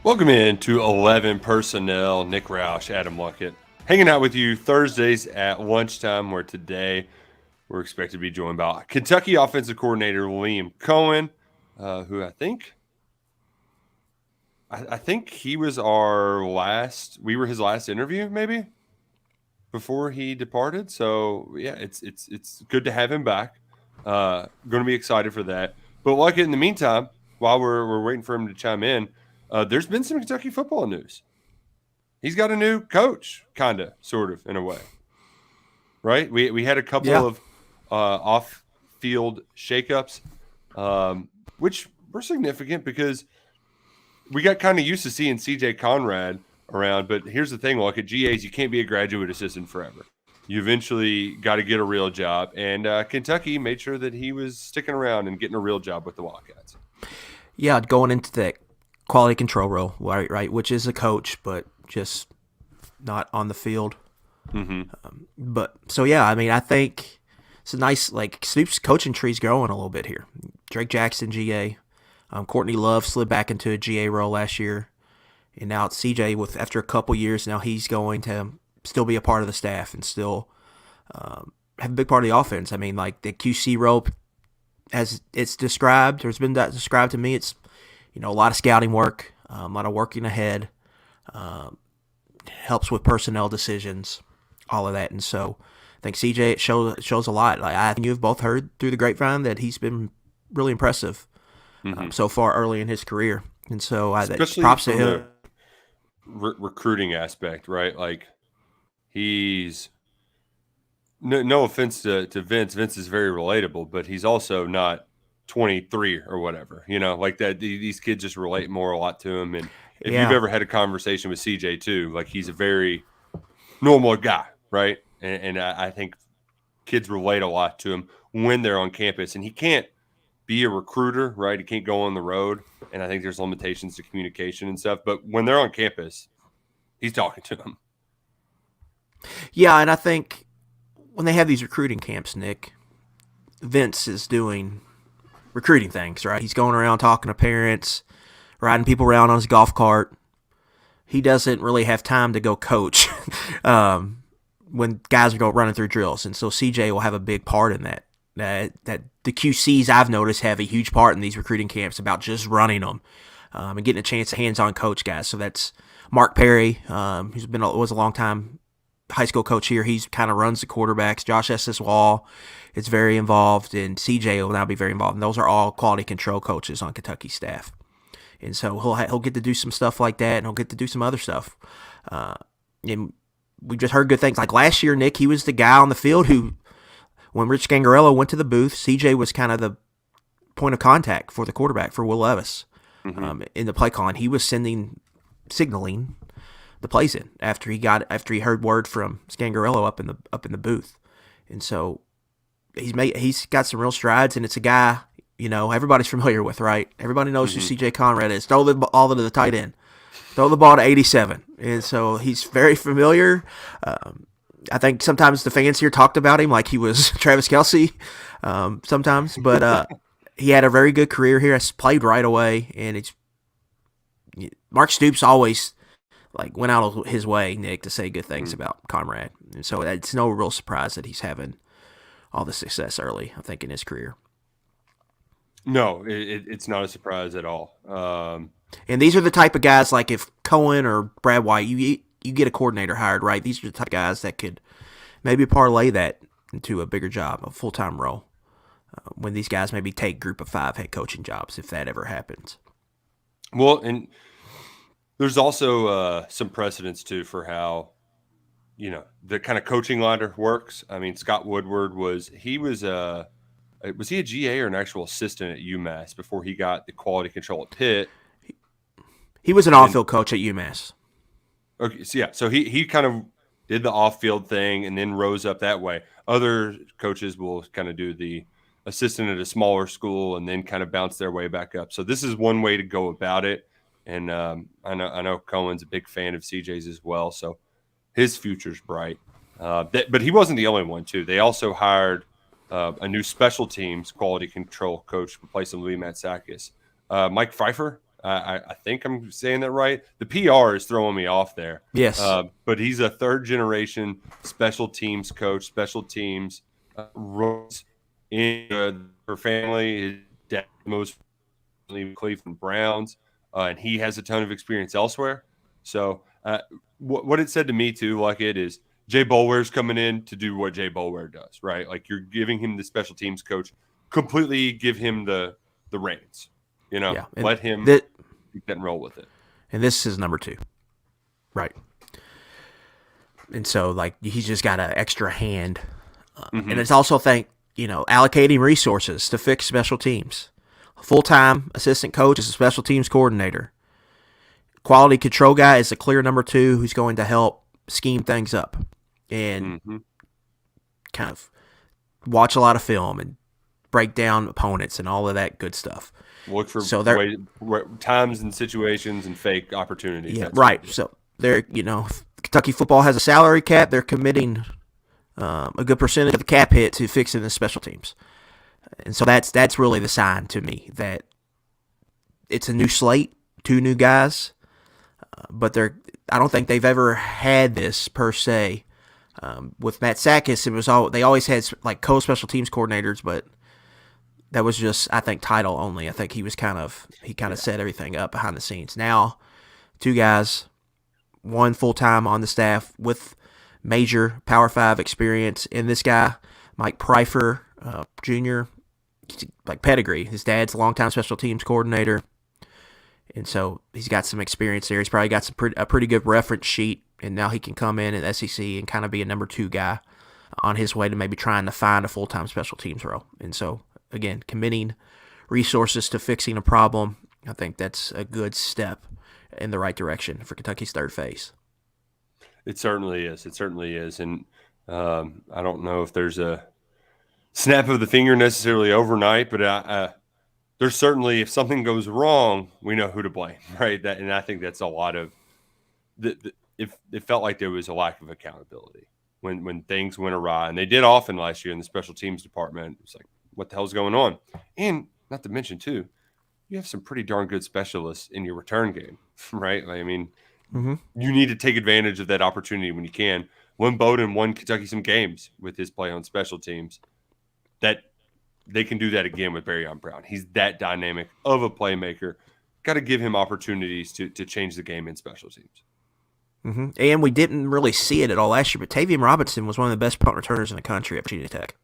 Welcome in to 11 Personnel. Nick Roush, Adam Luckett, hanging out with you Thursdays at lunchtime, where today we're expected to be joined by Kentucky offensive coordinator Liam Coen, who I think he was we were his last interview maybe before he departed. So yeah, it's good to have him back. Going to be excited for that. But Luckett, in the meantime, while we're waiting for him to chime in, there's been some Kentucky football news. He's got a new coach, kind of, sort of, in a way, right? We had a couple of off-field shakeups, which were significant because we got kind of used to seeing CJ Conrad around. But here's the thing, look, at GAs, you can't be a graduate assistant forever. You eventually got to get a real job. And Kentucky made sure that he was sticking around and getting a real job with the Wildcats. Yeah, going into that quality control role, right, which is a coach, but just not on the field. Mm-hmm. I think it's a nice, Snoop's coaching tree's growing a little bit here. Drake Jackson, GA. Courtney Love slid back into a GA role last year. And now it's CJ after a couple years, now he's going to still be a part of the staff and still have a big part of the offense. I mean, like the QC role, as it's described, or it's been described to me, it's a lot of scouting work, a lot of working ahead, helps with personnel decisions, all of that. And so I think CJ, it shows a lot. Like, I think you've both heard through the grapevine that he's been really impressive so far early in his career. And so especially props to him. Recruiting aspect, right? Like, he's no offense to Vince. Vince is very relatable, but he's also not 23 or whatever, like that. These kids just relate a lot to him. And if you've ever had a conversation with CJ too, like, he's a very normal guy, right? And I think kids relate a lot to him when they're on campus. And he can't be a recruiter, right? He can't go on the road. And I think there's limitations to communication and stuff. But when they're on campus, he's talking to them. Yeah, and I think when they have these recruiting camps, Nick, Vince is doing recruiting things, right? He's going around talking to parents, riding people around on his golf cart. He doesn't really have time to go coach when guys are running through drills. And so CJ will have a big part in that. That the QCs I've noticed have a huge part in these recruiting camps about just running them and getting a chance to hands-on coach guys. So that's Mark Perry, who's was a long time high school coach here. He's kind of runs the quarterbacks. Josh Estes Wall is very involved, and CJ will now be very involved. And those are all quality control coaches on Kentucky staff. And so he'll get to do some stuff like that, and he'll get to do some other stuff. And we just heard good things. Like last year, Nick, he was the guy on the field who, when Rich Scangarello went to the booth, CJ was kind of the point of contact for the quarterback, for Will Levis, in the play calling. He was signaling the plays in after he heard word from Scangarello up in the booth. And so he's got some real strides, and it's a guy everybody's familiar with, right? Everybody knows who CJ Conrad is. Throw the ball to the tight end. Throw the ball to 87. And so he's very familiar. I think sometimes the fans here talked about him like he was Travis Kelce sometimes, but he had a very good career here. Has played right away, and Mark Stoops always went out of his way, Nick, to say good things about Conrad, and so it's no real surprise that he's having all the success early, I think, in his career. No, it's not a surprise at all. And these are the type of guys, like if Coen or Brad White, you get a coordinator hired, right? These are the type of guys that could maybe parlay that into a bigger job, a full-time role, when these guys maybe take group of 5 head coaching jobs, if that ever happens. Well, and there's also some precedence, too, for how, the kind of coaching ladder works. I mean, Scott Woodward was he a GA or an actual assistant at UMass before he got the quality control at Pitt? He was an on-field coach at UMass. Okay, so he kind of did the off-field thing and then rose up that way. Other coaches will kind of do the assistant at a smaller school and then kind of bounce their way back up. So this is one way to go about it. And I know Cohen's a big fan of CJ's as well, so his future's bright. But he wasn't the only one, too. They also hired a new special teams quality control coach to replace Louis Matsakis. Mike Pfeiffer, I think I'm saying that right. The PR is throwing me off there. Yes. But he's a third-generation special teams coach, special teams, runs in her family. His dad most Cleveland Browns, and he has a ton of experience elsewhere. So what it said to me, too, like it is, Jay Boulware's coming in to do what Jay Boulware does, right? Like you're giving him the special teams coach, completely give him the reins, let him get and roll with it. And this is number 2. Right. And so, like, he's just got an extra hand. And it's also, allocating resources to fix special teams. Full-time assistant coach is a special teams coordinator. Quality control guy is a clear number 2 who's going to help scheme things up and kind of watch a lot of film and break down opponents and all of that good stuff. Look for times and situations and fake opportunities. Yeah, right. So they're, Kentucky football has a salary cap. They're committing a good percentage of the cap hit to fixing the special teams. And so that's really the sign to me that it's a new slate, 2 new guys, but I don't think they've ever had this per se. With Matt Sakis, they always had like co-special teams coordinators, but that was just, I think, title only. I think he kind of set everything up behind the scenes. Now, 2 guys, 1 full-time on the staff with major Power 5 experience. And this guy, Mike Pryfer, Jr., like pedigree. His dad's a longtime special teams coordinator. And so he's got some experience there. He's probably got a pretty good reference sheet. And now he can come in at SEC and kind of be a number 2 guy on his way to maybe trying to find a full-time special teams role. And so, again, committing resources to fixing a problem, I think that's a good step in the right direction for Kentucky's third phase. It certainly is. It certainly is. And I don't know if there's a snap of the finger necessarily overnight, but there's certainly, if something goes wrong, we know who to blame, right? And I think that's a lot of it felt like there was a lack of accountability when things went awry, and they did often last year in the special teams department. It's like, what the hell's going on? And not to mention, too, you have some pretty darn good specialists in your return game, right? I mean, you need to take advantage of that opportunity when you can. Lynn Bowden won Kentucky some games with his play on special teams. That they can do that again with Barryon Brown. He's that dynamic of a playmaker. Got to give him opportunities to change the game in special teams. And we didn't really see it at all last year, but Tavian Robinson was one of the best punt returners in the country at Virginia Tech.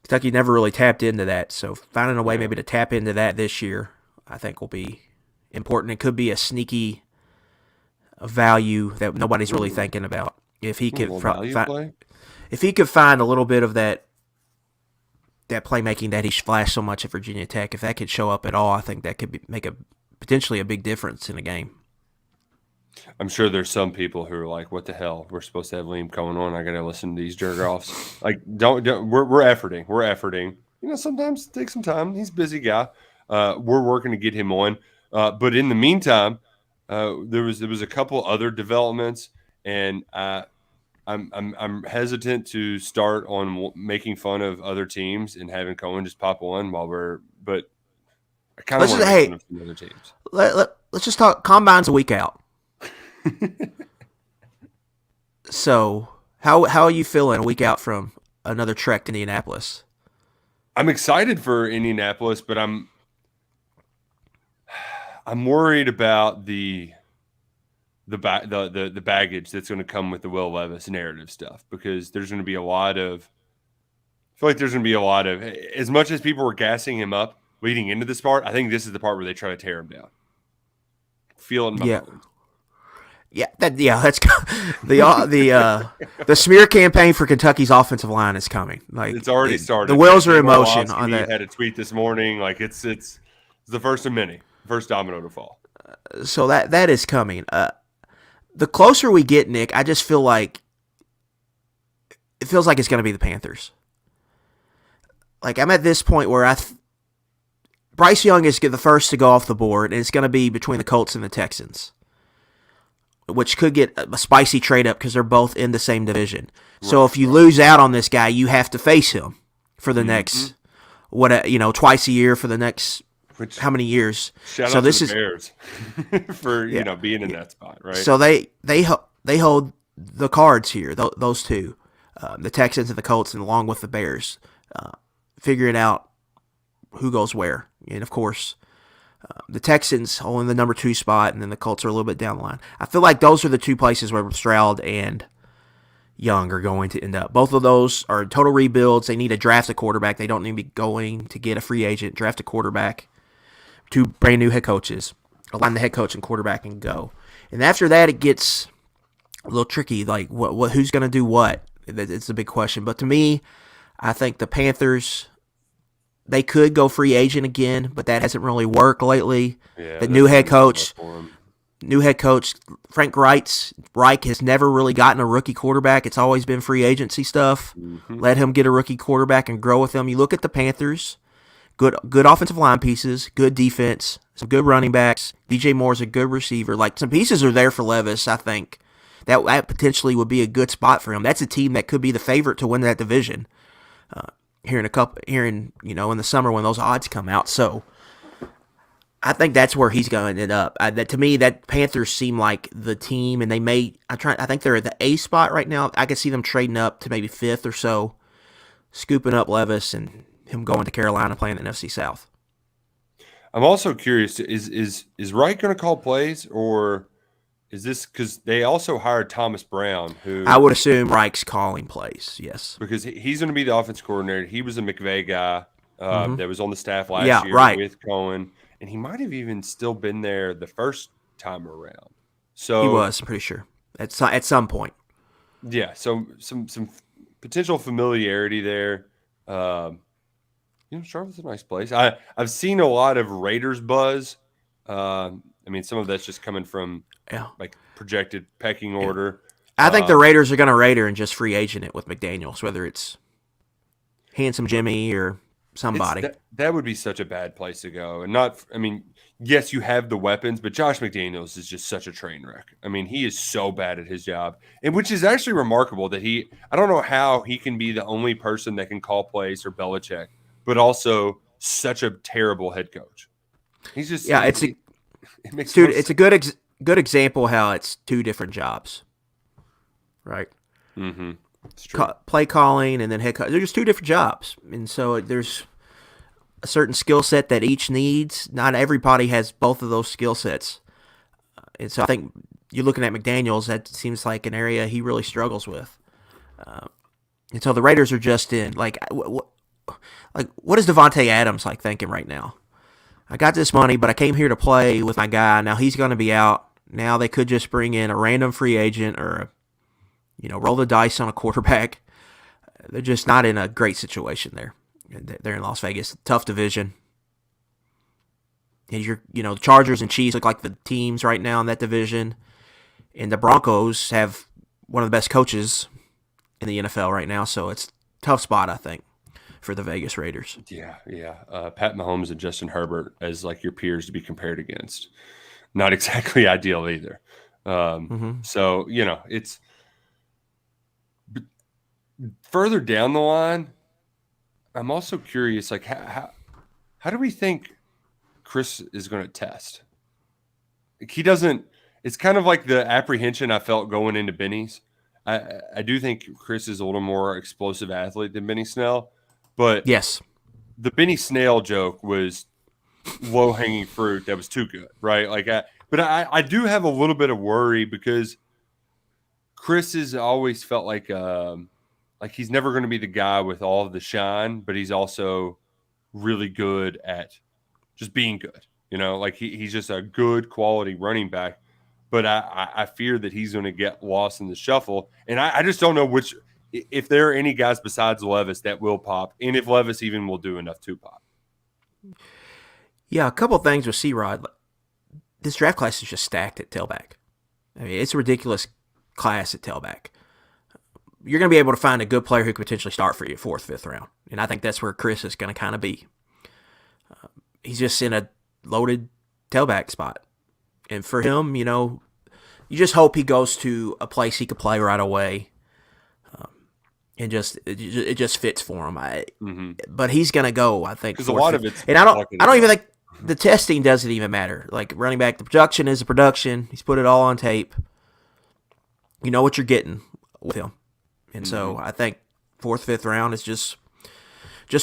Kentucky never really tapped into that, so finding a way maybe to tap into that this year, I think, will be important. It could be a sneaky value that nobody's really thinking about. If he could find a little bit of that playmaking that he flashed so much at Virginia Tech, if that could show up at all, I think that could make potentially a big difference in a game. I'm sure there's some people who are like, "What the hell? We're supposed to have Liam Coen on. I got to listen to these jerk-offs." Like, don't. We're efforting. We're efforting. Sometimes it takes some time. He's a busy guy. We're working to get him on. But in the meantime, there was a couple other developments, and I'm hesitant to start on making fun of other teams and having Coen just pop on but I kind of want to make fun of some other teams. Let's just talk. Combine's a week out. So how are you feeling a week out from another trek to Indianapolis? I'm excited for Indianapolis, but I'm worried about the baggage that's going to come with the Will Levis narrative stuff, because there's going to be a lot of – I feel like there's going to be a lot of – as much as people were gassing him up leading into this part, I think this is the part where they try to tear him down. Feel it in my bones. That's the smear campaign for Kentucky's offensive line is coming. Like, it's already started. The wheels are in motion on that. Had a tweet this morning. Like, it's the first of many, first domino to fall. So that is coming. The closer we get, Nick, I just feel like it feels like it's going to be the Panthers. Like, I'm at this point where Bryce Young is the first to go off the board, and it's going to be between the Colts and the Texans, which could get a spicy trade up because they're both in the same division. Right. So if you lose out on this guy, you have to face him for the next, twice a year for the next Which how many years. shout So out to this the is Bears for yeah. being in that spot, right? So they hold the cards here. Those two, the Texans and the Colts, and along with the Bears, figuring out who goes where. And of course, the Texans holding the number 2 spot, and then the Colts are a little bit down the line. I feel like those are the 2 places where Stroud and Young are going to end up. Both of those are total rebuilds. They need to draft a quarterback. They don't need to be going to get a free agent. Draft a quarterback. 2 brand new head coaches. Align the head coach and quarterback and go. And after that, it gets a little tricky. Like, who's going to do what? It's a big question. But to me, I think the Panthers, they could go free agent again, but that hasn't really worked lately. Yeah, The new head coach, Frank Reich has never really gotten a rookie quarterback. It's always been free agency stuff. Mm-hmm. Let him get a rookie quarterback and grow with him. You look at the Panthers, good offensive line pieces, good defense, some good running backs. DJ Moore's a good receiver. Like, some pieces are there for Levis, I think. That potentially would be a good spot for him. That's a team that could be the favorite to win that division. Here in in the summer when those odds come out. So I think that's where he's going to end up. To me, that Panthers seem like the team, and they may. I think they're at the A spot right now. I could see them trading up to maybe 5th or so, scooping up Levis and him going to Carolina, playing the NFC South. I'm also curious: is Wright going to call plays, or is this because they also hired Thomas Brown, who I would assume Reich's calling plays. Yes, because he's going to be the offense coordinator. He was a McVay guy that was on the staff last year with Coen. And he might have even still been there the first time around. So he was, I'm pretty sure, at some point. Yeah, so some potential familiarity there. Charlotte's a nice place. I've seen a lot of Raiders buzz. I mean, some of that's just coming from like projected pecking order. I think the Raiders are going to Raider and just free agent it with McDaniels, whether it's Handsome Jimmy or somebody. That would be such a bad place to go. And yes, you have the weapons, but Josh McDaniels is just such a train wreck. I mean, he is so bad at his job, and which is actually remarkable that I don't know how he can be the only person that can call plays for Belichick, but also such a terrible head coach. He's just, it makes dude, it's a good example how it's 2 different jobs, right? Mm-hmm. It's true. Play calling and then head coach. They're just 2 different jobs. And so there's a certain skill set that each needs. Not everybody has both of those skill sets. And so I think you're looking at McDaniels, that seems like an area he really struggles with. And so the Raiders are just in. Like, what is Devontae Adams thinking right now? I got this money, but I came here to play with my guy. Now he's going to be out. Now they could just bring in a random free agent or roll the dice on a quarterback. They're just not in a great situation there. They're in Las Vegas. Tough division. And the Chargers and Chiefs look like the teams right now in that division. And the Broncos have one of the best coaches in the NFL right now. So it's a tough spot, I think, for the Vegas Raiders. Yeah. Pat Mahomes and Justin Herbert as your peers to be compared against. Not exactly ideal either. So, it's further down the line. I'm also curious, how do we think Chris is going to test? He doesn't. It's kind of like the apprehension I felt going into Benny's. I do think Chris is a little more explosive athlete than Benny Snell, but yes, the Benny Snell joke was low hanging fruit. That was too good, right? But I do have a little bit of worry because Chris has always felt like he's never going to be the guy with all of the shine, but he's also really good at just being good. He's just a good quality running back. But I fear that he's going to get lost in the shuffle. And I just don't know if there are any guys besides Levis that will pop, and if Levis even will do enough to pop. Yeah, a couple things with C-Rod. This draft class is just stacked at tailback. I mean, it's a ridiculous class at tailback. You're going to be able to find a good player who could potentially start for you 4th, 5th round. And I think that's where Chris is going to kind of be. He's just in a loaded tailback spot. And for him, you just hope he goes to a place he could play right away. And it just fits for him. But he's going to go, I think. Because a lot of it's and I don't even think the testing doesn't even matter. Like running back, the production is the production. He's put it all on tape. You know what you're getting with him. And so I think fourth, fifth round is just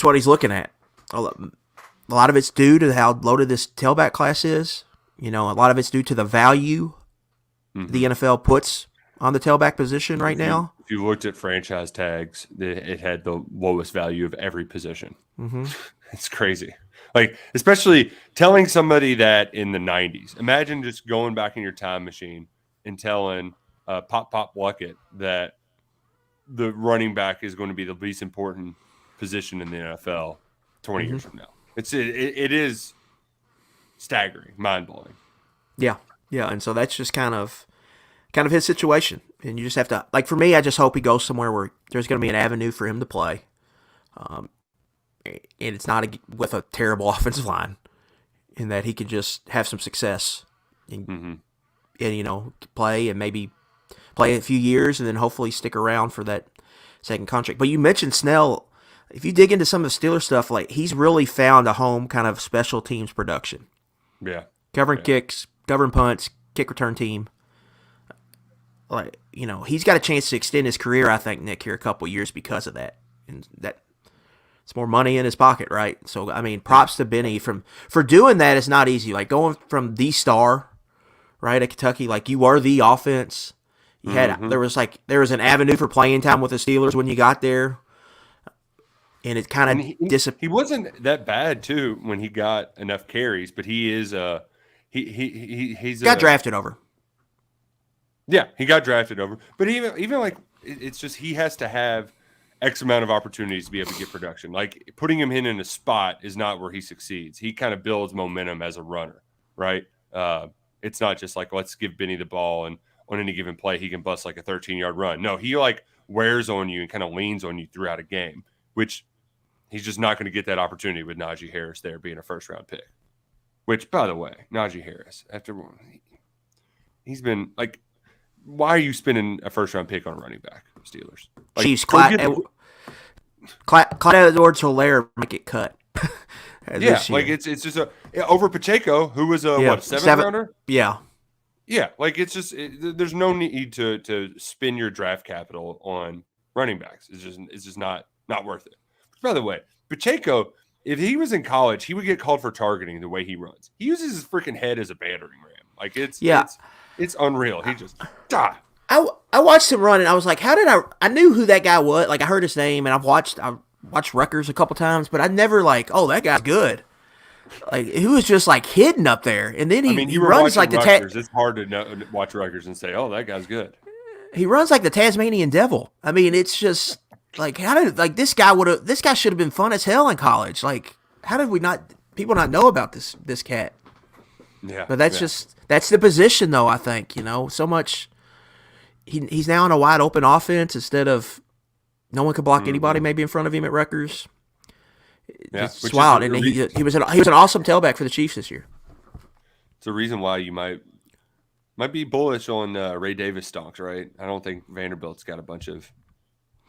what he's looking at. A lot of it's due to how loaded this tailback class is. A lot of it's due to the value the NFL puts on the tailback position right now. If you looked at franchise tags, it had the lowest value of every position. It's crazy. Like, especially telling somebody that in the 90s. Imagine just going back in your time machine and telling Pop Luckett that the running back is going to be the least important position in the NFL 20 years from now. It is staggering, mind-blowing. Yeah, and so that's just kind of his situation. And you just have to, like, for me, I just hope he goes somewhere where there's going to be an avenue for him to play. And it's not with a terrible offensive line, in that he could just have some success and play and maybe play a few years and then hopefully stick around for that second contract. But you mentioned Snell. If you dig into some of the Steelers stuff, like, he's really found a home kind of special teams production. Yeah. Covering kicks, covering punts, kick return team. Like, he's got a chance to extend his career, I think, Nick, here a couple years because of that. And that it's more money in his pocket, right? So, I mean, props to Benny for doing that. Is not easy. Like, going from the star, right, at Kentucky, like, you were the offense. You had there was an avenue for playing time with the Steelers when you got there. And it kind of disappeared. He wasn't that bad too when he got enough carries, but he is he's got drafted over. Yeah, he got drafted over. But even like, it's just he has to have X amount of opportunities to be able to get production. Like, putting him in a spot is not where he succeeds. He kind of builds momentum as a runner, right? It's not just like, let's give Benny the ball and on any given play he can bust like a 13-yard run. No, he like wears on you and kind of leans on you throughout a game, which he's just not going to get that opportunity with Najee Harris there being a first-round pick. Which, by the way, Najee Harris, he's been like, why are you spending a first-round pick on a running back, Steelers? Like, Chiefs, Clyde Edwards-Helaire might get cut. Like, it's just over Pacheco, who was a seventh rounder? Yeah. Yeah, like, it's just there's no need to spend your draft capital on running backs. It's just not worth it. By the way, Pacheco, if he was in college, he would get called for targeting the way he runs. He uses his freaking head as a battering ram. Like, it's unreal. He just I watched him run, and I was like, how did I knew who that guy was. Like, I heard his name, and I watched Rutgers a couple times, but I never like, oh, that guy's good. Like, he was just like hidden up there, and then he runs like Rutgers. It's hard to watch Rutgers and say, oh, that guy's good. He runs like the Tasmanian devil. I mean, it's just like, this guy should have been fun as hell in college. Like, how did people not know about this cat? Yeah. But that's the position, though, I think, so much. He's now in a wide open offense instead of no one could block anybody maybe in front of him at Rutgers. Yeah, it's wild. And he was an awesome tailback for the Chiefs this year. It's a reason why you might be bullish on Ray Davis stocks, right? I don't think Vanderbilt's got a bunch of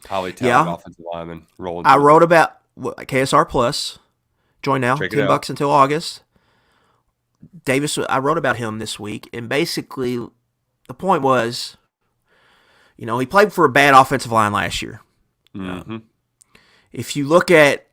highly talented offensive linemen rolling. I wrote about KSR Plus. Join now. $10 until August. Davis, I wrote about him this week, and basically the point was, he played for a bad offensive line last year. If you look at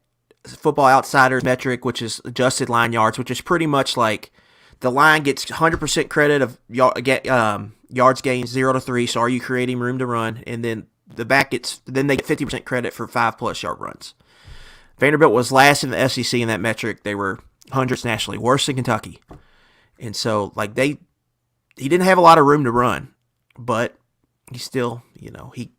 Football Outsiders metric, which is adjusted line yards, which is pretty much like the line gets 100% credit of yards gained 0 to 3. So are you creating room to run? And then the back then they get 50% credit for 5+ yard runs. Vanderbilt was last in the SEC in that metric. They were hundreds nationally, worse than Kentucky. And so like he didn't have a lot of room to run, but he still, he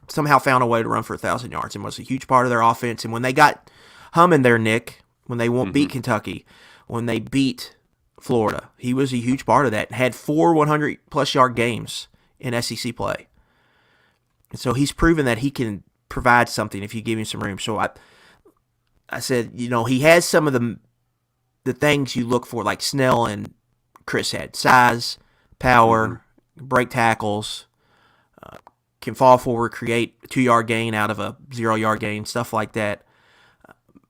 somehow found a way to run for 1,000 yards and was a huge part of their offense. And when they got humming there, Nick, when they won't beat Kentucky, when they beat Florida, he was a huge part of that and had 4 100+ yard games in SEC play. And so he's proven that he can provide something if you give him some room. So I said, he has some of the things you look for, like Snell and Chris had: size, power, break tackles, can fall forward, create a 2-yard gain out of a 0-yard gain, stuff like that.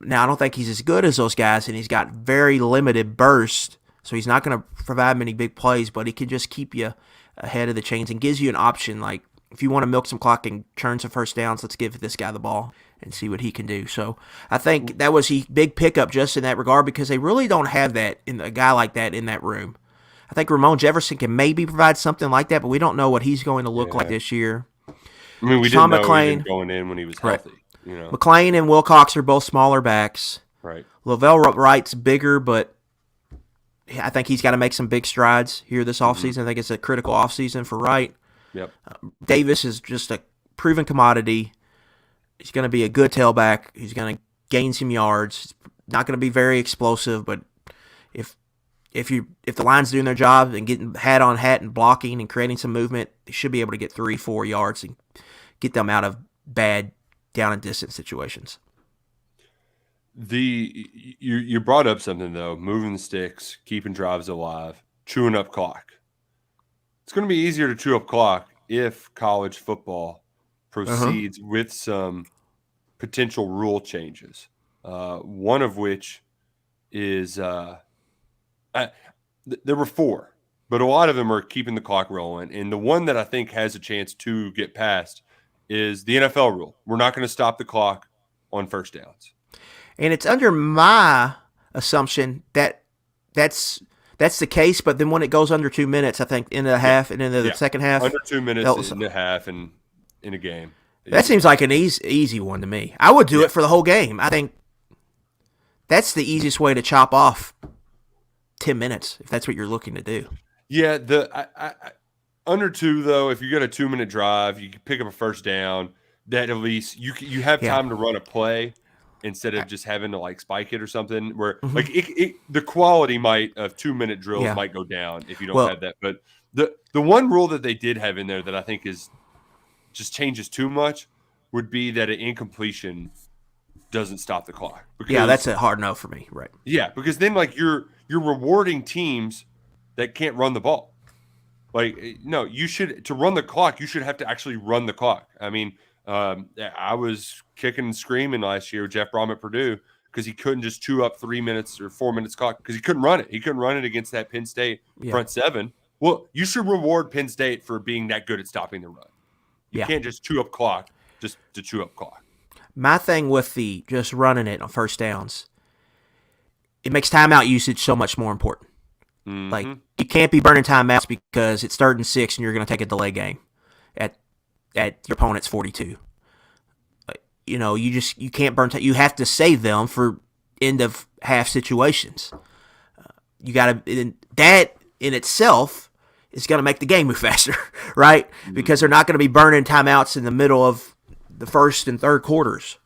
Now, I don't think he's as good as those guys, and he's got very limited burst, so he's not going to provide many big plays, but he can just keep you ahead of the chains and gives you an option. Like, if you want to milk some clock and churn some first downs, let's give this guy the ball and see what he can do. So I think that was a big pickup just in that regard because they really don't have that in a guy like that in that room. I think Ramon Jefferson can maybe provide something like that, but we don't know what he's going to look like this year. I mean, we didn't know even going in when he was healthy. Right. You know, McClain and Wilcox are both smaller backs. Right. Lavelle Wright's bigger, but I think he's got to make some big strides here this offseason. I think it's a critical offseason for Wright. Yep. Davis is just a proven commodity. He's going to be a good tailback. He's going to gain some yards. He's not going to be very explosive, but if the line's doing their job and getting hat on hat and blocking and creating some movement, they should be able to get 3-4 yards and get them out of bad down and distance situations. You brought up something though, moving the sticks, keeping drives alive, chewing up clock. It's going to be easier to chew up clock if college football proceeds with some potential rule changes. One of which is there were 4, but a lot of them are keeping the clock rolling. And the one that I think has a chance to get passed is the NFL rule. We're not going to stop the clock on first downs. And it's under my assumption that that's the case, but then when it goes under 2 minutes, I think in the half and in the second half. Under 2 minutes in the half and in a game. That seems like an easy one to me. I would do it for the whole game. I think that's the easiest way to chop off 10 minutes if that's what you're looking to do. Yeah, under 2 though, if you got a 2-minute drive, you can pick up a first down. That at least you have time to run a play instead of just having to like spike it or something. Where like the quality of 2-minute drills might go down if you don't have that. But the one rule that they did have in there that I think is just changes too much would be that an incompletion doesn't stop the clock. Because, that's a hard no for me, right? Yeah, because then like you're rewarding teams that can't run the ball. Like no, to run the clock, you should have to actually run the clock. I mean, I was kicking and screaming last year with Jeff Brom at Purdue because he couldn't just chew up 3 minutes or 4 minutes clock because he couldn't run it. He couldn't run it against that Penn State front seven. Well, you should reward Penn State for being that good at stopping the run. You can't just chew up clock just to chew up clock. My thing with the just running it on first downs, it makes timeout usage so much more important. Mm-hmm. Like you can't be burning timeouts because it's 3rd and 6 and you're going to take a delay game at your opponent's 42. You can't burn time. You have to save them for end of half situations. You got to that in itself is going to make the game move faster, right? Mm-hmm. Because they're not going to be burning timeouts in the middle of the first and third quarters.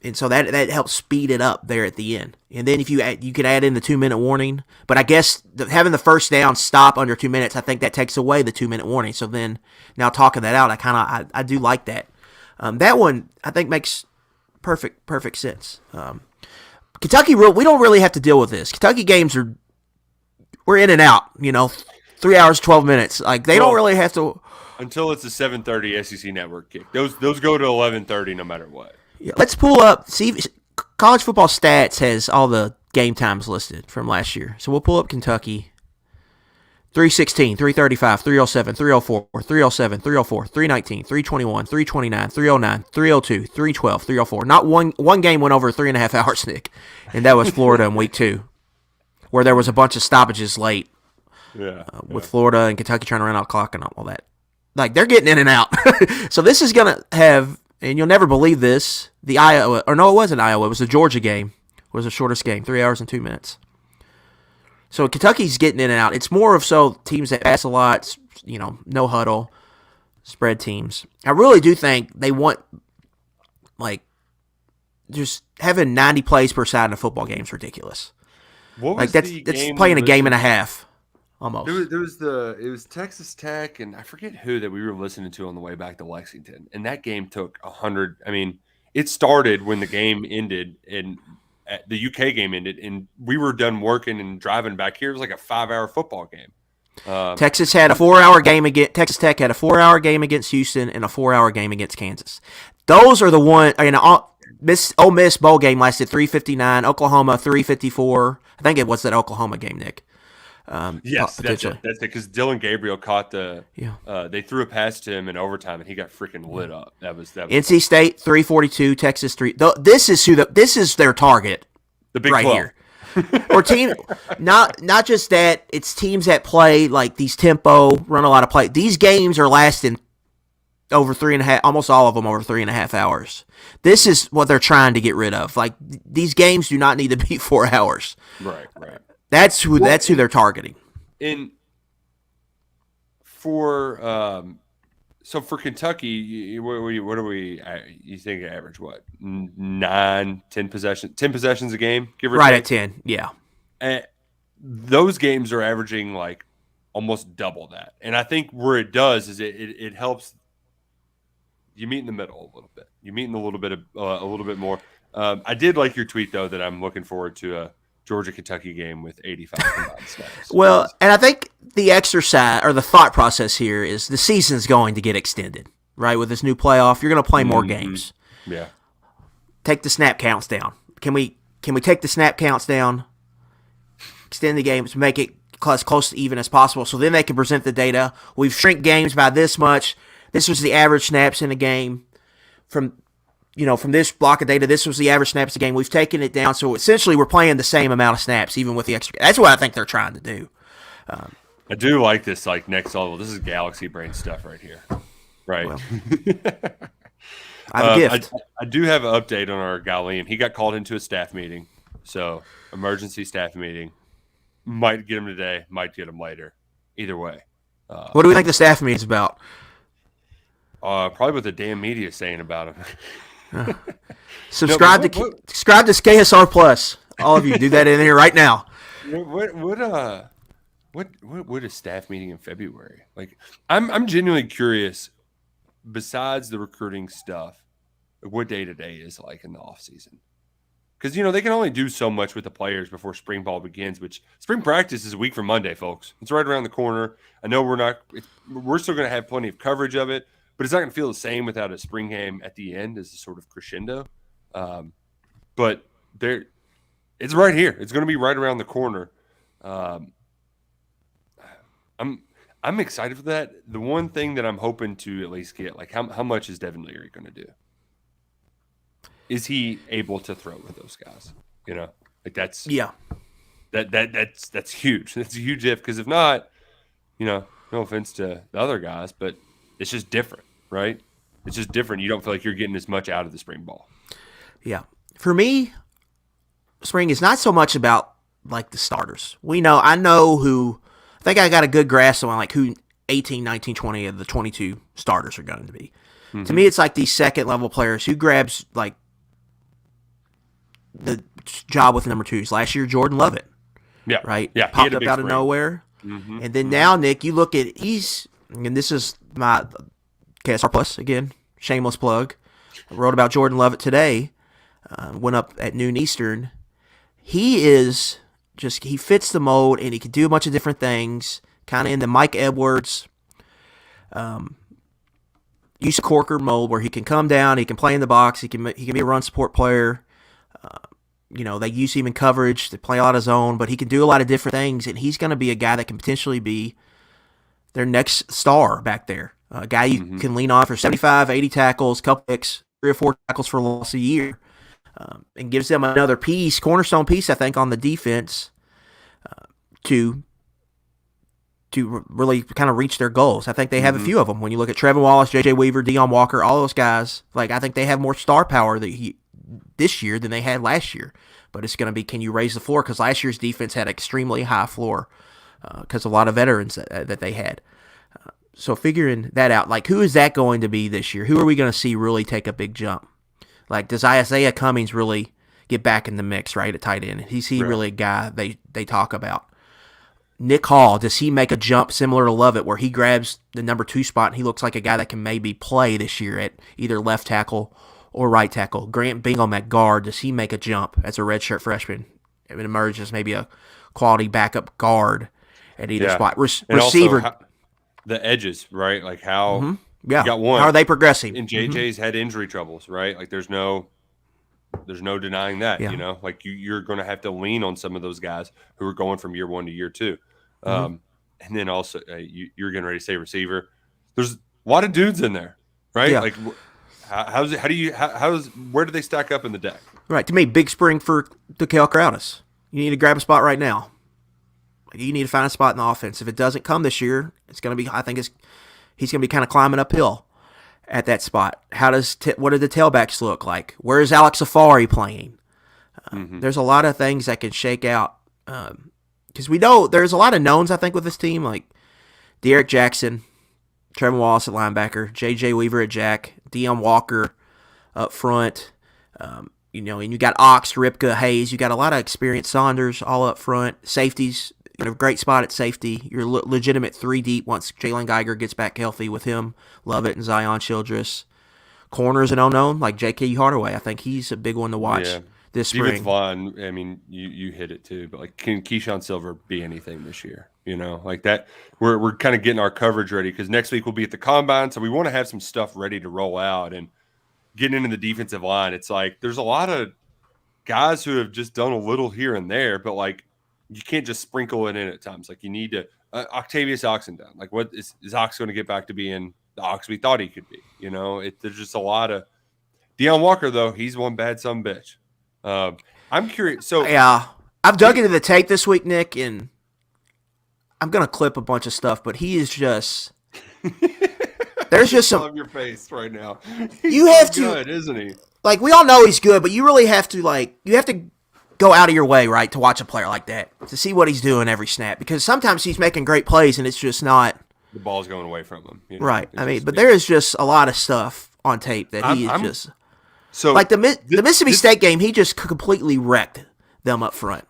And so that helps speed it up there at the end. And then if you can add in the 2-minute warning. But I guess having the first down stop under 2 minutes, I think that takes away the 2-minute warning. So then now talking that out, I do like that. That one I think makes perfect sense. Kentucky, we don't really have to deal with this. Kentucky games we're in and out. 3 hours 12 minutes. Like they don't really have to until it's a 7:30 SEC network kick. Those go to 11:30 no matter what. Yeah, let's pull up. See, College Football Stats has all the game times listed from last year. So we'll pull up Kentucky. 316, 335, 307, 304, 307, 304, 319, 321, 329, 309, 302, 312, 304. Not one game went over 3.5 hours, Nick. And that was Florida in week 2, where there was a bunch of stoppages late. With Florida and Kentucky trying to run out clock and all that. Like, they're getting in and out. So this is going to have, and you'll never believe this, it wasn't Iowa. It was the Georgia game. It was the shortest game, 3 hours and 2 minutes. So Kentucky's getting in and out. It's more of teams that pass a lot, no huddle, spread teams. I really do think they want, just having 90 plays per side in a football game is ridiculous. That's playing a game and a half. Almost. It was Texas Tech and I forget who that we were listening to on the way back to Lexington, and that game took 100. I mean, it started when the game ended and the UK game ended, and we were done working and driving back here. It was like a 5-hour football game. Texas had a 4-hour game against Texas Tech had a 4-hour game against Houston and a 4-hour game against Kansas. Those are the one. Ole Miss bowl game lasted 3:59. Oklahoma 3:54. I think it was that Oklahoma game, Nick. Yes, that's it. Potentially. That's it. Because Dylan Gabriel caught the. Yeah. They threw it past him in overtime, and he got freaking lit up. That was NC State 3:42. Texas 3. This is their target. The Big right 12. Here. Or team, not just that. It's teams that play like these tempo, run a lot of play. These games are lasting over 3.5, almost all of them over 3.5 hours. This is what they're trying to get rid of. Like these games do not need to be 4 hours. Right. That's who they're targeting. So for Kentucky, what are we? You think average what 9, 10 possessions a game? Give or right take? at 10. Yeah. And those games are averaging like almost double that. And I think where it does is it helps. You meet in the middle a little bit. You meet in a little bit more. I did like your tweet though that I'm looking forward to a Georgia-Kentucky game with 85 combined snaps. Well, and I think the exercise or the thought process here is the season's going to get extended, right? With this new playoff, you're going to play more games. Yeah. Take the snap counts down. Can we take the snap counts down? Extend the games, make it as close to even as possible, so then they can present the data. We've shrunk games by this much. This was the average snaps in a game from this block of data. This was the average snaps a game. We've taken it down, so essentially we're playing the same amount of snaps, even with the extra. That's what I think they're trying to do. I do like this, like next level. This is galaxy brain stuff right here, right? Well, I have a gift. I do have an update on our guy Liam. He got called into a staff meeting, so emergency staff meeting. Might get him today, might get him later. Either way. What do we think the staff meeting's about? Probably what the damn media is saying about him. Subscribe to KSR Plus. All of you, do that in here right now. What a staff meeting in February? Like, I'm genuinely curious. Besides the recruiting stuff, what day to day is like in the off season, because they can only do so much with the players before spring ball begins. Which spring practice is a week from Monday, folks. It's right around the corner. I know we're still going to have plenty of coverage of it. But it's not going to feel the same without a spring game at the end as a sort of crescendo. But it's right here. It's going to be right around the corner. I'm excited for that. The one thing that I'm hoping to at least get, like, how much is Devin Leary going to do? Is he able to throw with those guys? Like that's that's huge. That's a huge if, because if not, no offense to the other guys, but it's just different. Right? It's just different. You don't feel like you're getting as much out of the spring ball. Yeah. For me, spring is not so much about like the starters. I think I got a good grasp on like who 18, 19, 20 of the 22 starters are going to be. Mm-hmm. To me, it's like these second level players who grabs like the job with number twos. Last year, Jordan Lovett. Yeah. Right? Yeah. Popped up out of nowhere. Mm-hmm. And then now, Nick, you look at and this is my KSR Plus, again, shameless plug. I wrote about Jordan Lovett today. Went up at noon Eastern. He fits the mold, and he can do a bunch of different things, kind of in the Mike Edwards, Yusuf Corker mold, where he can come down, he can play in the box, he can be a run support player. They use him in coverage, they play a lot of zone, but he can do a lot of different things, and he's going to be a guy that can potentially be their next star back there. A guy you can lean on for 75, 80 tackles, couple picks, 3 or 4 tackles for loss a year, and gives them another cornerstone piece, I think, on the defense to really kind of reach their goals. I think they have a few of them. When you look at Trevin Wallace, J.J. Weaver, Deion Walker, all those guys, like I think they have more star power this year than they had last year. But it's going to be, can you raise the floor? Because last year's defense had extremely high floor because a lot of veterans that they had. So figuring that out, like who is that going to be this year? Who are we going to see really take a big jump? Like does Isaiah Cummings really get back in the mix, right, at tight end? Is he really a guy they talk about? Nick Hall, does he make a jump similar to Lovett where he grabs the number 2 spot and he looks like a guy that can maybe play this year at either left tackle or right tackle? Grant Bingham at guard, does he make a jump as a redshirt freshman and emerge as maybe a quality backup guard at either spot? Receiver. Also, the edges, right? Like how you got one. How are they progressing? And JJ's had injury troubles, right? Like there's no There's no denying that. Yeah. You know, like you're going to have to lean on some of those guys who are going from year one to year two. And then also you're getting ready to say receiver. There's a lot of dudes in there, right? Yeah. Like where do they stack up in the deck? Right. To me, big spring for DeKale Crowdis. You need to grab a spot right now. You need to find a spot in the offense. If it doesn't come this year, it's going to be. I think he's going to be kind of climbing uphill at that spot. What do the tailbacks look like? Where is Alex Safari playing? There's a lot of things that can shake out because we know there's a lot of knowns. I think with this team, like De'Aaron Jackson, Trevor Wallace at linebacker, J.J. Weaver at Jack, Deion Walker up front. And you got Ox, Ripka, Hayes. You got a lot of experienced Saunders all up front. Safeties, a great spot at safety. You're legitimate 3 deep once Jalen Geiger gets back healthy with him. Lovett and Zion Childress. Corners an unknown like J.K. Hardaway. I think he's a big one to watch this spring. Even Vaughn, I mean, you hit it too, but like, can Keyshawn Silver be anything this year? Like that. We're kind of getting our coverage ready because next week we'll be at the combine, so we want to have some stuff ready to roll out. And getting into the defensive line, it's like there's a lot of guys who have just done a little here and there, but like you can't just sprinkle it in at times. Like you need to Octavius Oxendown. Like what is Ox going to get back to being the Ox we thought he could be? There's just a lot of Deion Walker though. He's one bad son bitch. I'm curious. So yeah, I've dug into the tape this week, Nick, and I'm gonna clip a bunch of stuff, but he is just. There's just some. I love your face right now. You have to, good, isn't he? Like we all know he's good, but you really have to go out of your way, right, to watch a player like that to see what he's doing every snap because sometimes he's making great plays and it's just not. The ball's going away from him, right? But there is just a lot of stuff on tape that he is just. So like the Mississippi State game, he just completely wrecked them up front.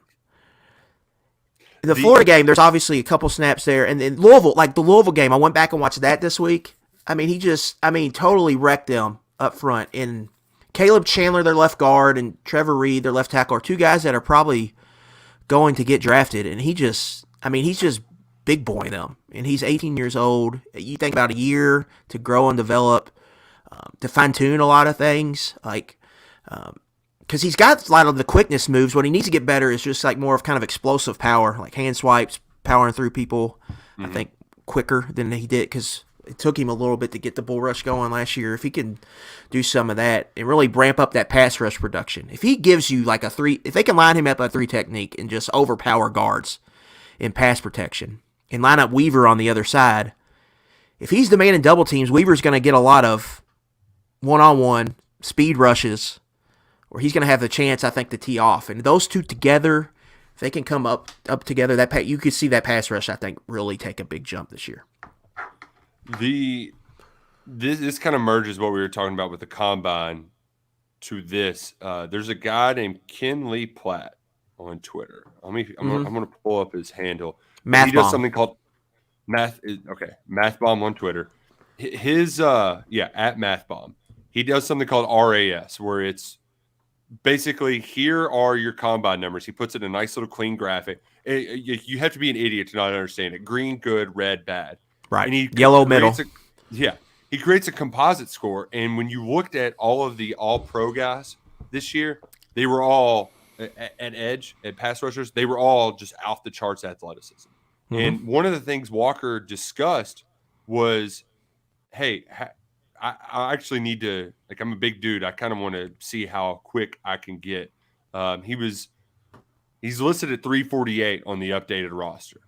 The Florida game, there's obviously a couple snaps there, and then Louisville, like the Louisville game, I went back and watched that this week. I mean, he totally wrecked them up front. And Caleb Chandler, their left guard, and Trevor Reed, their left tackle, are 2 guys that are probably going to get drafted. And he's just big boy them. And he's 18 years old. You think about a year to grow and develop, to fine tune a lot of things, because he's got a lot of the quickness moves. What he needs to get better is just like more of kind of explosive power, like hand swipes, powering through people. I think quicker than he did because it took him a little bit to get the bull rush going last year. If he can do some of that and really ramp up that pass rush production, if he gives you like if they can line him up a 3 technique and just overpower guards in pass protection and line up Weaver on the other side, if he's demanding double teams, Weaver's going to get a lot of one-on-one speed rushes where he's going to have the chance, I think, to tee off. And those two together, if they can come up together, you could see that pass rush, I think, really take a big jump this year. This kind of merges what we were talking about with the combine to this. There's a guy named Ken Lee Platt on Twitter. I'm going to pull up his handle. Math he does Bomb. something called Math Bomb on Twitter. His at Math Bomb. He does something called RAS, where it's basically here are your combine numbers. He puts it in a nice little clean graphic. You have to be an idiot to not understand it. Green, good; red, bad. Right. And he yellow, middle. He creates a composite score. And when you looked at all of the All-Pro guys this year, they were all at edge, at pass rushers. They were all just off the charts athleticism. And one of the things Walker discussed was, hey, I actually need to, like, I'm a big dude. I kind of want to see how quick I can get. He's listed at 348 on the updated roster.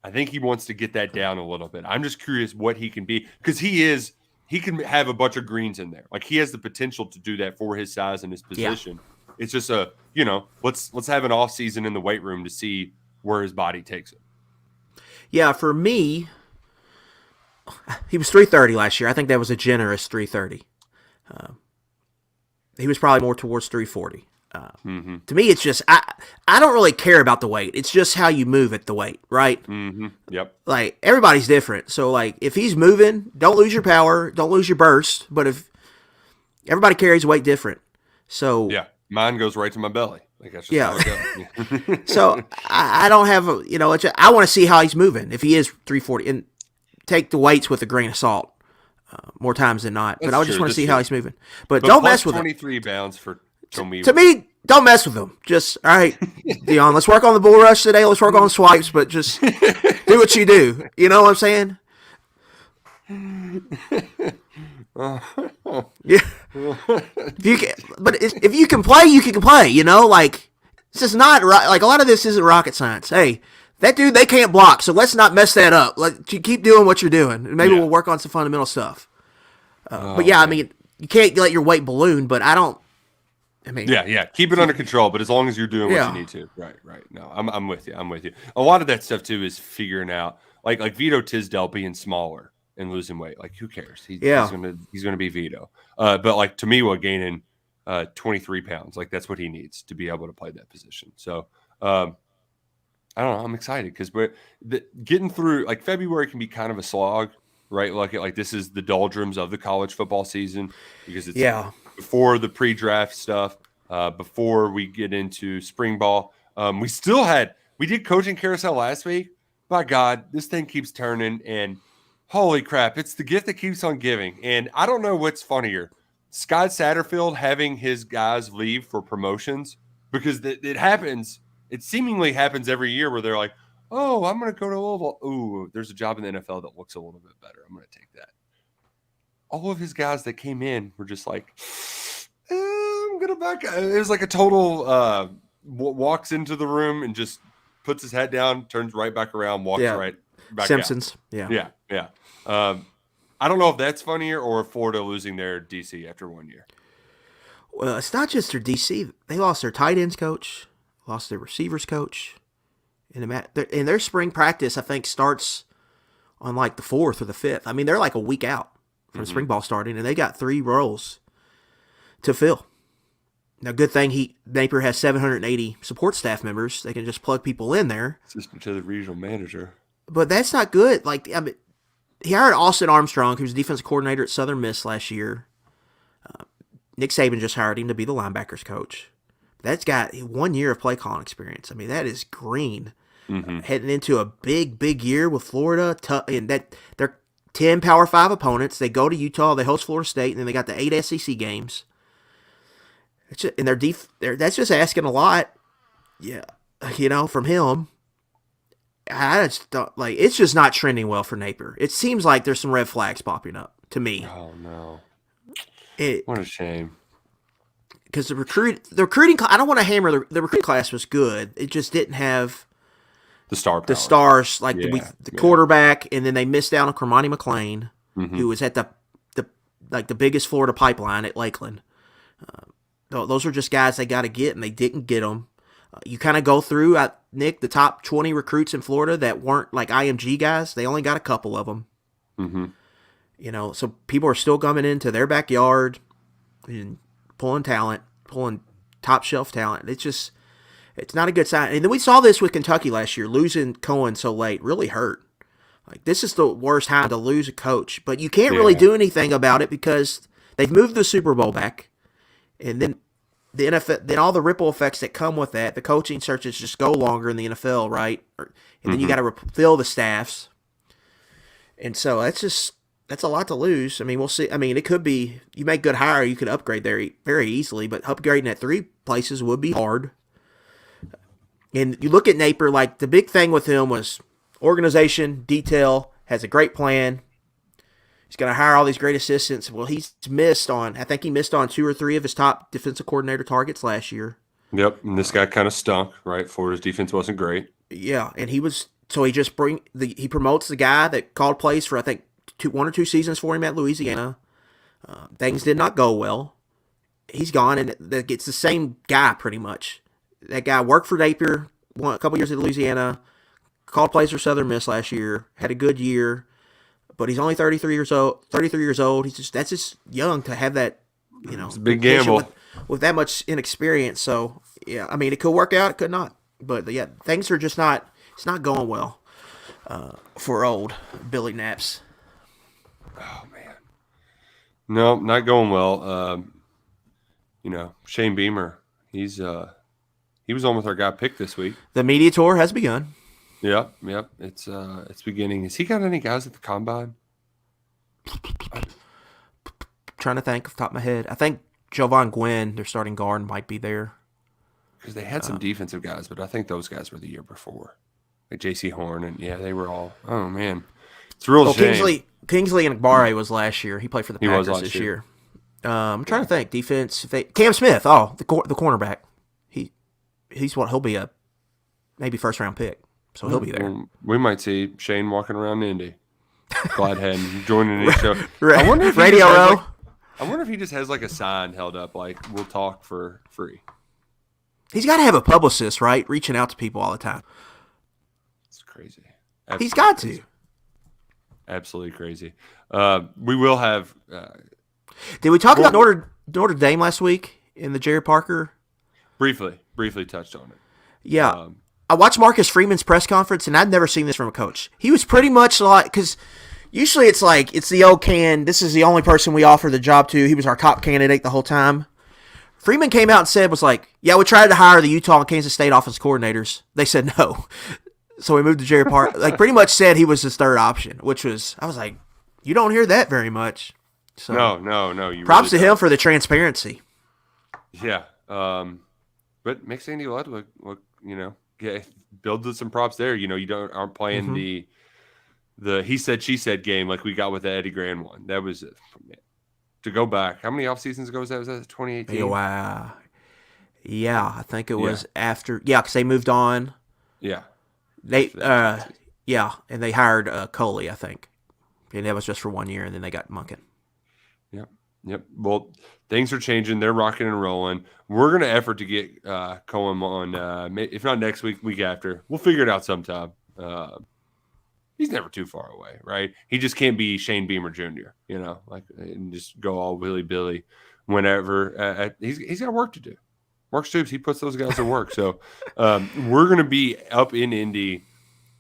I think he wants to get that down a little bit. I'm just curious what he can be, because he can have a bunch of greens in there. Like, he has the potential to do that for his size and his position. Yeah. It's just let's have an off season in the weight room to see where his body takes it. Yeah, for me, he was 330 last year. I think that was a generous 330. He was probably more towards 340. To me, it's just I don't really care about the weight. It's just how you move at the weight, right? Yep. Like, everybody's different. So, like, if he's moving, don't lose your power, don't lose your burst. But if everybody carries weight different, so yeah, mine goes right to my belly. Like, that's just how it goes. So I don't have I want to see how he's moving. If he is 340, and take the weights with a grain of salt more times than not. But I just want to see how he's moving. But don't mess with 23 pounds for Show me. To me, don't mess with them. Just, all right, Dion, let's work on the bull rush today. Let's work on swipes, but just do what you do. You know what I'm saying? Yeah. If you can play, you can play. You know, like it's just not like a lot of this isn't rocket science. Hey, that dude they can't block, so let's not mess that up. Like you keep doing what you're doing. Maybe we'll work on some fundamental stuff. But yeah, man. I mean, you can't let your weight balloon. But I don't. I mean, yeah, keep it under control. But as long as you're doing what you need to, right. No, I'm with you. I'm with you. A lot of that stuff too is figuring out, like Vito Tisdale being smaller and losing weight. Like, who cares? He's gonna be Vito. But like Tamiwa gaining 23 pounds, like that's what he needs to be able to play that position. So I don't know. I'm excited because getting through like February can be kind of a slog, right? Like this is the doldrums of the college football season because it's before the pre-draft stuff, before we get into spring ball. We did coaching carousel last week. My God, this thing keeps turning and holy crap, it's the gift that keeps on giving. And I don't know what's funnier, Scott Satterfield having his guys leave for promotions because it happens. It seemingly happens every year where they're like, oh, I'm going to go to Louisville. Ooh, there's a job in the NFL that looks a little bit better. I'm going to take that. All of his guys that came in were just like, I'm going to back up. It was like a total walks into the room and just puts his head down, turns right back around, walks right back Simpsons. out. Yeah. I don't know if that's funnier or Florida losing their DC after 1 year. Well, it's not just their DC. They lost their tight ends coach, lost their receivers coach. And their spring practice, I think, starts on like the 4th or the 5th. I mean, they're like a week out from spring ball starting, and they got 3 roles to fill. Now, good thing Napier has 780 support staff members. They can just plug people in there. Assistant to the regional manager. But that's not good. Like, I mean, he hired Austin Armstrong, who was defensive coordinator at Southern Miss last year. Nick Saban just hired him to be the linebackers coach. That's got 1 year of play calling experience. I mean, that is green. Heading into a big year with Florida, and that they're 10 Power 5 opponents. They go to Utah, they host Florida State, and then they got the 8 SEC games. And that's just asking a lot. Yeah, from him. I just don't like. It's just not trending well for Napier. It seems like there's some red flags popping up to me. Oh no! What a shame. Because the recruiting. I don't want to hammer the recruiting class was good. It just didn't have the stars like the quarterback, and then they missed out on Cormani McClain, who was at the biggest Florida pipeline at Lakeland. Those are just guys they got to get, and they didn't get them. You kind of go through, Nick, the top 20 recruits in Florida that weren't like IMG guys. They only got a couple of them. So people are still coming into their backyard and pulling top shelf talent. It's not a good sign. And then we saw this with Kentucky last year, losing Coen so late really hurt. Like, this is the worst time to lose a coach, but you can't really do anything about it because they've moved the Super Bowl back, and then the NFL, then all the ripple effects that come with that. The coaching searches just go longer in the NFL, right? And then you got to refill the staffs, and so that's a lot to lose. I mean, we'll see. I mean, it could be you make good hire, you could upgrade there very easily, but upgrading at 3 places would be hard. And you look at Napier, like the big thing with him was organization, detail, has a great plan. He's going to hire all these great assistants. Well, I think he missed on 2 or 3 of his top defensive coordinator targets last year. Yep, and this guy kind of stunk, right? Florida's defense wasn't great. Yeah, and he promotes the guy that called plays for, I think, 1 or 2 seasons for him at Louisiana. Things did not go well. He's gone, and it's the same guy pretty much. That guy worked for Napier, won a couple years at Louisiana, called plays for Southern Miss last year, had a good year, but he's only 33 years old. That's just young to have that, It's a big gamble with that much inexperience. So yeah, I mean, it could work out, it could not. But yeah, things are just not. It's not going well for old Billy Naps. Oh man, no, not going well. Shane Beamer, he was on with our guy pick this week. The media tour has begun. Yep. It's beginning. Has he got any guys at the combine? Trying to think off the top of my head. I think Jovan Gwynn, their starting guard, might be there. Because they had some defensive guys, but I think those guys were the year before. Like J.C. Horn, and they were all, oh, man. It's a real shame. Kingsley Enagbare was last year. He played for the Packers this year. I'm trying to think. Defense. Cam Smith. Oh, the cornerback. He'll be a maybe first-round pick. So he'll be there. Well, we might see Shane walking around Indy. Gladhead joining the show. I wonder if Radio Row. I wonder if he just has like a sign held up like, we'll talk for free. He's got to have a publicist, right? Reaching out to people all the time. It's crazy. He's got to. Absolutely crazy. We will have. Did we talk about Notre Dame last week in the Jared Parker? Briefly touched on it. Yeah. I watched Marcus Freeman's press conference, and I'd never seen this from a coach. He was pretty much like, because usually it's like, it's the old can, this is the only person we offer the job to. He was our top candidate the whole time. Freeman came out and said, yeah, we tried to hire the Utah and Kansas State offense coordinators. They said no. So we moved to Jared Parker. Like, pretty much said he was his third option, which was, I was like, you don't hear that very much. So No. Props to him for the transparency. Yeah. But makes Andy Ludwig look, build some props there. You aren't playing the he said, she said game like we got with the Eddie Grand one. That was to go back. How many off seasons ago was that? Was that 2018? Wow. Yeah, I think it was after. Yeah, because they moved on. Yeah. They and they hired Coley, I think, and that was just for 1 year, and then they got Munkin. Yep. Well, things are changing. They're rocking and rolling. We're going to effort to get Coen on, if not next week, week after. We'll figure it out sometime. He's never too far away, right? He just can't be Shane Beamer Jr., and just go all willy-billy whenever. He's got work to do. Mark Stoops, he puts those guys to work. So we're going to be up in Indy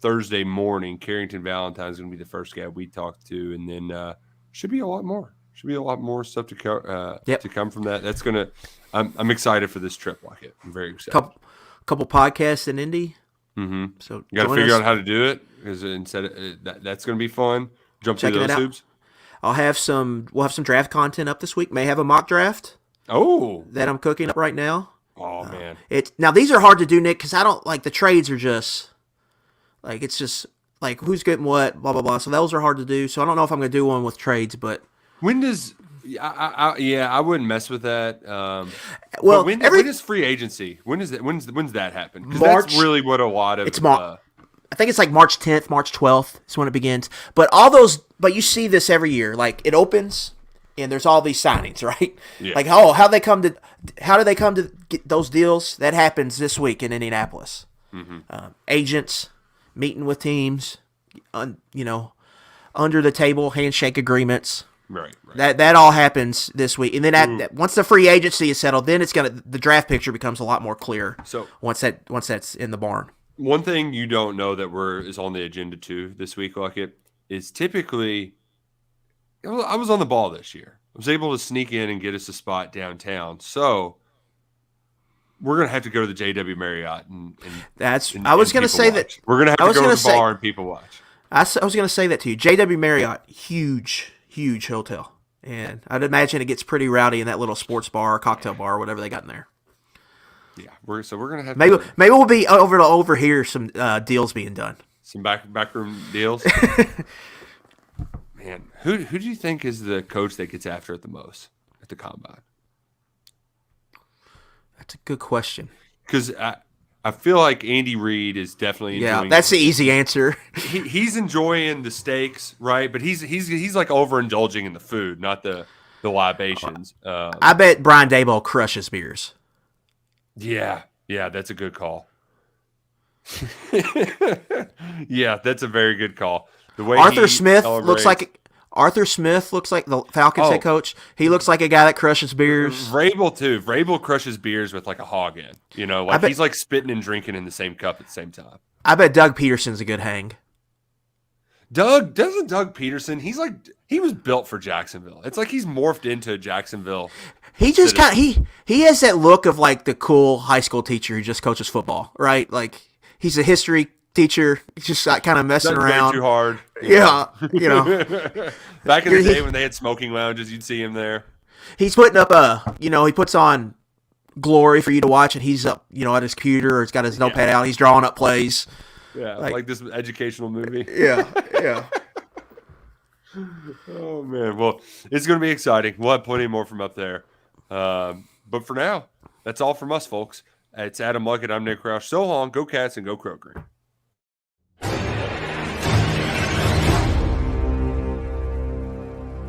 Thursday morning. Carrington Valentine's going to be the first guy we talk to, and then should be a lot more. Should be a lot more stuff to come from that. That's gonna. I'm excited for this trip, Luckett. I'm very excited. Couple podcasts in Indy. Mm-hmm. So you got to figure out how to do it because that's gonna be fun. Jump through those hoops. We'll have some draft content up this week. May have a mock draft. Oh, that I'm cooking up right now. Oh man, now these are hard to do, Nick, because I don't like the trades are just like it's just like who's getting what, blah blah blah. So those are hard to do. So I don't know if I'm gonna do one with trades, but. When does I wouldn't mess with that. When is free agency? When's that happen? Because that's really what a lot of I think it's like March 10th, March 12th is when it begins. But you see this every year. Like it opens and there's all these signings, right? Yeah. Like how do they come to get those deals? That happens this week in Indianapolis. Mm-hmm. Agents meeting with teams, under the table handshake agreements. Right. That all happens this week, and then once the free agency is settled, then the draft picture becomes a lot more clear. So once that's in the barn. One thing you don't know that is on the agenda too this week, Luckett, is typically I was on the ball this year. I was able to sneak in and get us a spot downtown. So we're gonna have to go to the JW Marriott and I was gonna say watch. That we're gonna have to go to the bar and people watch. I was gonna say that to you. JW Marriott, huge hotel, and I'd imagine it gets pretty rowdy in that little sports bar or cocktail bar or whatever they got in there. Yeah, we're gonna have maybe we'll be over to overhear some deals being done. Some backroom deals. Man, who do you think is the coach that gets after it the most at the combine? That's a good question. Because I feel like Andy Reid is definitely enjoying that's the easy answer. He's enjoying the steaks, right? But he's like overindulging in the food, not the libations. I bet Brian Daboll crushes beers. Yeah, that's a good call. Yeah, that's a very good call. The way Arthur Smith looks like the Falcons head coach. He looks like a guy that crushes beers. Vrabel too. Vrabel crushes beers with like a hog in. He's like spitting and drinking in the same cup at the same time. I bet Doug Peterson's a good hang. Doug Peterson, he was built for Jacksonville. It's like he's morphed into Jacksonville. He just he has that look of like the cool high school teacher who just coaches football, right? Like he's a history teacher. He's just kind of messing around. Too hard. Yeah. Back in the day when they had smoking lounges, you'd see him there. He's putting up he puts on Glory for you to watch, and he's up, at his computer, or he's got his notepad out. He's drawing up plays. Yeah, like this educational movie. Yeah, yeah. Oh man, well, it's going to be exciting. We'll have plenty more from up there. But for now, that's all from us, folks. It's Adam Luckett. I'm Nick Roush. So long, go Cats, and go Crow Green.